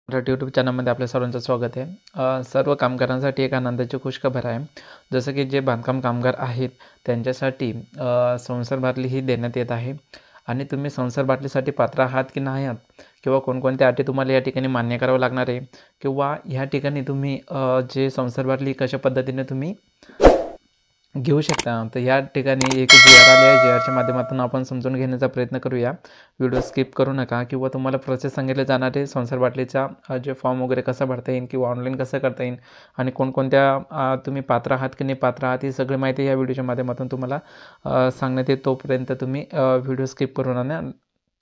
Marathi YouTube चॅनलमध्ये आपल्या सर्वांचं स्वागत आहे. सर्व कामगारांसाठी एक आनंदाची खुशखबर आहे. जसं की जे बांधकाम कामगार आहेत त्यांच्यासाठी संसार बाटली ही देण्यात येत आहे आणि तुम्ही संसार बाटलीसाठी पात्र आहात की नाही आहात किंवा कोणकोणत्या अटी तुम्हाला या ठिकाणी मान्य करावं लागणार आहे किंवा ह्या ठिकाणी तुम्ही जे संसार बाटली कशा पद्धतीने तुम्ही घेऊ शकता. तर या ठिकाणी एक जी.आर. आली आहे. जी.आरच्या माध्यमातून आपण समजून घेण्याचा प्रयत्न करूया. व्हिडिओ स्किप करू नका किंवा तुम्हाला प्रोसेस सांगितले जाणार आहे संसार बाटलीचा जे फॉर्म वगैरे कसा भरता येईल किंवा ऑनलाईन कसं करता येईल आणि कोणकोणत्या तुम्ही पात्र आहात की नाही पात्र आहात ही सगळी माहिती या व्हिडिओच्या माध्यमातून तुम्हाला सांगण्यात येईल. तोपर्यंत तुम्ही व्हिडिओ स्किप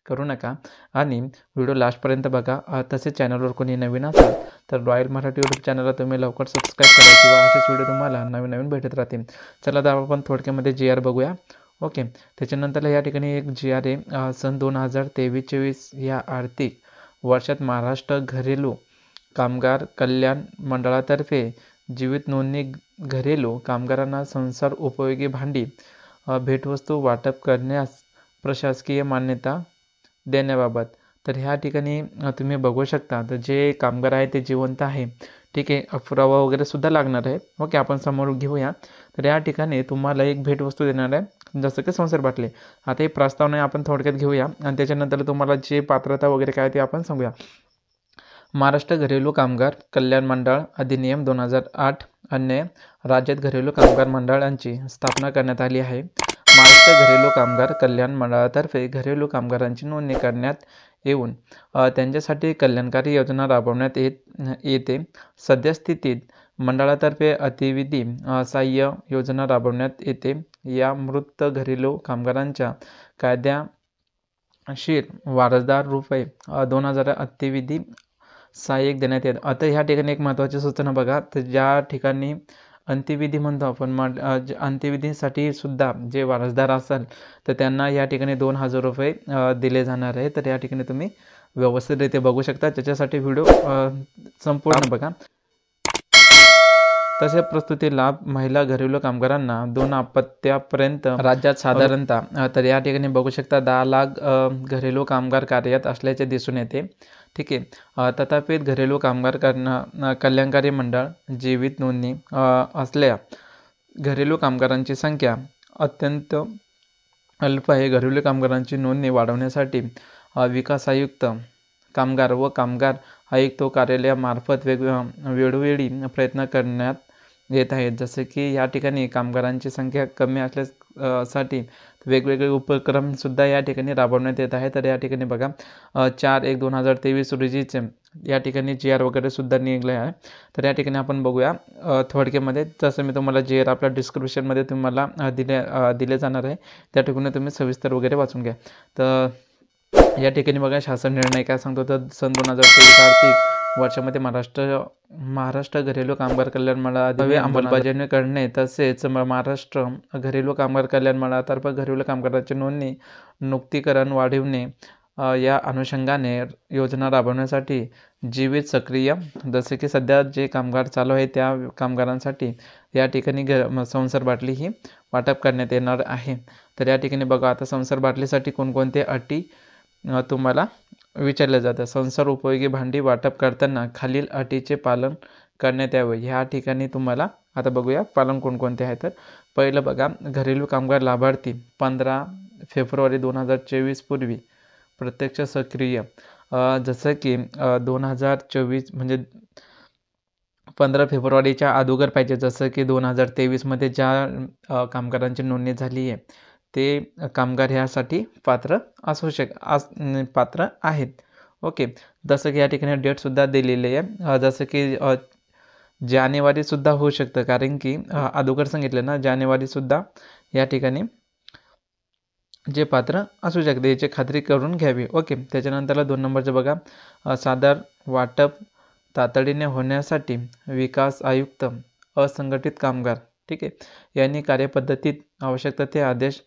करू नका आणि व्हिडिओ लास्टपर्यंत बघा. तसेच चॅनलवर कोणी नवीन असाल तर रॉयल मराठी यूट्यूब चॅनलला तुम्ही लवकर सबस्क्राईब करा किंवा असेच व्हिडिओ तुम्हाला नवीन भेटत राहतील. चला तर आपण थोडक्यामध्ये जी.आर बघूया. ओके, त्याच्यानंतर या ठिकाणी एक जी.आर आहे. सन 2023-24 या आर्थिक वर्षात महाराष्ट्र घरेलू कामगार कल्याण मंडळातर्फे जीवित नोंदणी घरेलू कामगारांना संसार उपयोगी भांडी भेटवस्तू वाटप करण्यास प्रशासकीय मान्यता देण्याबाबत. तर ह्या ठिकाणी तुम्ही बघू शकता तर जे कामगार आहे ते जिवंत आहे. ठीक आहे, पुरावा वगैरे सुद्धा लागणार आहे. ओके, आपण समोर घेऊया. तर या ठिकाणी तुम्हाला एक भेटवस्तू देणार आहे जसं की संसार बाटली. आता हे प्रस्तावना आपण थोडक्यात घेऊया आणि त्याच्यानंतर तुम्हाला जे पात्रता वगैरे काय ते आपण सांगूया. महाराष्ट्र घरेलू कामगार कल्याण मंडळ अधिनियम 2008 अन्वये राज्यात घरेलू कामगार मंडळांची स्थापना करण्यात आली आहे. महाराष्ट्र घरेलू कामगार कल्याण मंडळातर्फे घरेलू कामगारांची नोंदणी करण्यात येऊन त्यांच्यासाठी कल्याणकारी योजना राबवण्यात येते. सद्यस्थितीत मंडळातर्फे अतिविधी सहाय्य योजना राबवण्यात येते. या मृत घरेलू कामगारांच्या कायदेशीर वारसदार रुपये 2000 अतिविधी सहाय्यक देण्यात येत. आता ह्या ठिकाणी एक महत्त्वाची सूचना बघा. तर ज्या ठिकाणी अंत्यविधी म्हणतो आपण अंत्यविधीसाठी सुद्धा जे वारसदार असाल तर त्यांना या ठिकाणी 2000 रुपये दिले जाणार आहे. तर या ठिकाणी तुम्ही व्यवस्थितरित्या बघू शकता. त्याच्यासाठी व्हिडिओ संपूर्ण बघा. तसे प्रस्तुती लाभ महिला घरेलू कामगारांना 2 अपत्यापर्यंत राज्यात साधारणतः तर या ठिकाणी बघू शकता 10 लाख घरेलू कामगार कार्यरत असल्याचे दिसून येते. ठीक आहे, तथापि घरेलू कामगार कल्याणकारी मंडळ जीवित नोंदणी असलेल्या घरेलू कामगारांची संख्या अत्यंत अल्प आहे. घरेलू कामगारांची नोंदणी वाढवण्यासाठी विकास आयुक्त कामगार व कामगार आयुक्त कार्यालयामार्फत वेळोवेळी प्रयत्न करण्यात येत आहेत. जसे की या ठिकाणी कामगारांची संख्या कमी असल्यासाठी वेगवेगळे उपक्रमसुद्धा या ठिकाणी राबवण्यात येत आहे. तर या ठिकाणी बघा 4/1/2023 रोजीचे या ठिकाणी जी.आर वगैरे सुद्धा निघले आहे. तर या ठिकाणी आपण बघूया थोडक्यामध्ये. जसं मी तुम्हाला जी.आर आपल्या डिस्क्रिप्शनमध्ये तुम्हाला दिले जाणार आहे त्या ठिकाणी तुम्ही सविस्तर वगैरे वाचून घ्या. तर या ठिकाणी बघा शासन निर्णय काय सांगतो. तर सन 2023 आर्थिक वर्षामध्ये महाराष्ट्र घरेलू कामगार कल्याण मंडळाद्वारे अंमलबजावणी करणे तसेच महाराष्ट्र घरेलू कामगार कल्याण मंडळातर्फे घरेलू कामगारांची नोंदणी नुकतीकरण वाढविणे या अनुषंगाने योजना राबवण्यासाठी जीवित सक्रिय जसे की सध्या जे कामगार चालू आहे त्या कामगारांसाठी या ठिकाणी संसार बाटली ही वाटप करण्यात येणार आहे. तर या ठिकाणी बघा आता संसार बाटलीसाठी कोणकोणते अटी तुम्हाला विचारले जातं. संसार उपयोगी भांडी वाटप करताना खालील अटीचे पालन करण्यात यावे. ह्या ठिकाणी तुम्हाला आता बघूया पालन कोणकोणते आहे. तर पहिलं बघा, घरेलू कामगार लाभार्थी 15 फेब्रुवारी 2024 पूर्वी प्रत्यक्ष सक्रिय जसं की 2024 म्हणजे 15 फेब्रुवारीच्या अगोदर पाहिजे. जसं की 2023मध्ये ज्या कामगारांची नोंदणी झाली आहे ते कामगार ह्यासाठी पात्र पात्र आहेत. ओके, जसं की या ठिकाणी डेटसुद्धा दिलेली आहे. जसं की जानेवारीसुद्धा होऊ शकतं कारण की अगोदर सांगितलं ना जानेवारीसुद्धा या ठिकाणी जे पात्र असू शकते याची खात्री करून घ्यावी. ओके, त्याच्यानंतरला 2 नंबरचं बघा, सादर वाटप तातडीने होण्यासाठी विकास आयुक्त असंघटित कामगार ठीक आहे यांनी कार्यपद्धतीत आवश्यकता ते आदेश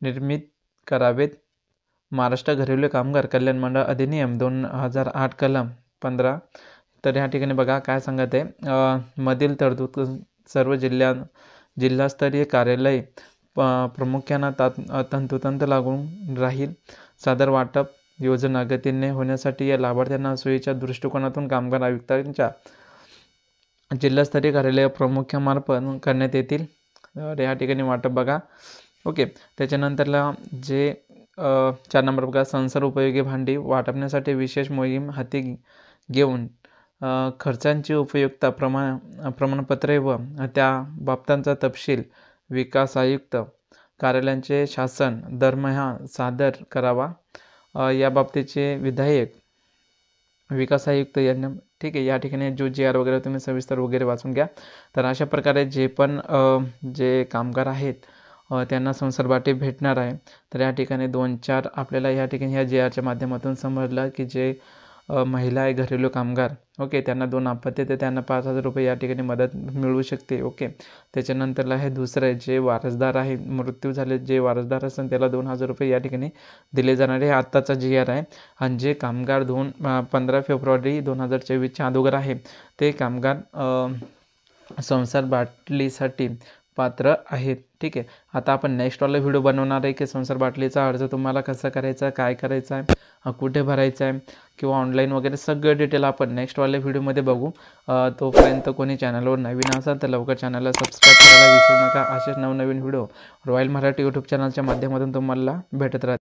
निर्मित करावेत. महाराष्ट्र घरेलू कामगार कल्याण मंडळ अधिनियम 2008 कलम 15. तर ह्या ठिकाणी बघा काय सांगत आहे. मधील तरतूद सर्व जिल्हास्तरीय कार्यालय प्रामुख्यानं तंतोतंत लागून राहील. सादर वाटप योजना गतीने होण्यासाठी या लाभार्थ्यांना सोयीच्या दृष्टिकोनातून कामगार आयुक्तांच्या जिल्हास्तरीय कार्यालय प्रमुखांमार्फत करण्यात येतील. तर या ठिकाणी वाटप बघा. ओके, त्याच्यानंतरला जे 4 नंबर बघा, संसार उपयोगी भांडी वाटपण्यासाठी विशेष मोहीम हाती घेऊन खर्चांची उपयुक्तता प्रमाणपत्रे व त्या बाबतांचा तपशील विकास आयुक्त कार्यालयाचे शासन दरमहा सादर करावा. या बाबतीचे विधायक विकास आयुक्त यांना, ठीक आहे. या ठिकाणी जो GR वगैरे तुम्ही सविस्तर वगैरे वाचून घ्या. तर अशा प्रकारे जे पण जे कामगार आहेत त्यांना संसार वाटे भेटणार आहे. तर या ठिकाणी 2-4 आपल्याला या ठिकाणी ह्या GRच्या माध्यमातून समजलं की जे महिला आहे घरेलू कामगार, ओके, त्यांना 2 अपत्य तर त्यांना 5,000 रुपये या ठिकाणी मदत मिळू शकते. ओके, त्याच्यानंतरला हे दुसरं आहे, जे वारसदार आहे, मृत्यू झाले जे वारसदार असेल त्याला 2,000 रुपये या ठिकाणी दिले जाणारे हे आत्ताचा GR आहे. आणि जे कामगार 15 फेब्रुवारी 2024च्या अगोदर आहे ते कामगार संसार बाटलीसाठी पात्र आहेत. ठीक आहे. आता आपण नेक्स्टवाला व्हिडिओ बनवणार आहे की संसार बाटलीचा अर्ज तुम्हाला कसा करायचा, काय करायचा आहे, कुठे भरायचा आहे किंवा ऑनलाईन वगैरे सगळं डिटेल आपण नेक्स्टवाल्या व्हिडिओमध्ये बघू. तोपर्यंत कोणी चॅनलवर नवीन असाल तर लवकर चॅनलला सबस्क्राईब करायला विसरू नका. असेच नवनवीन व्हिडिओ रॉयल मराठी यूट्यूब चॅनलच्या माध्यमातून तुम्हाला भेटत राहतील.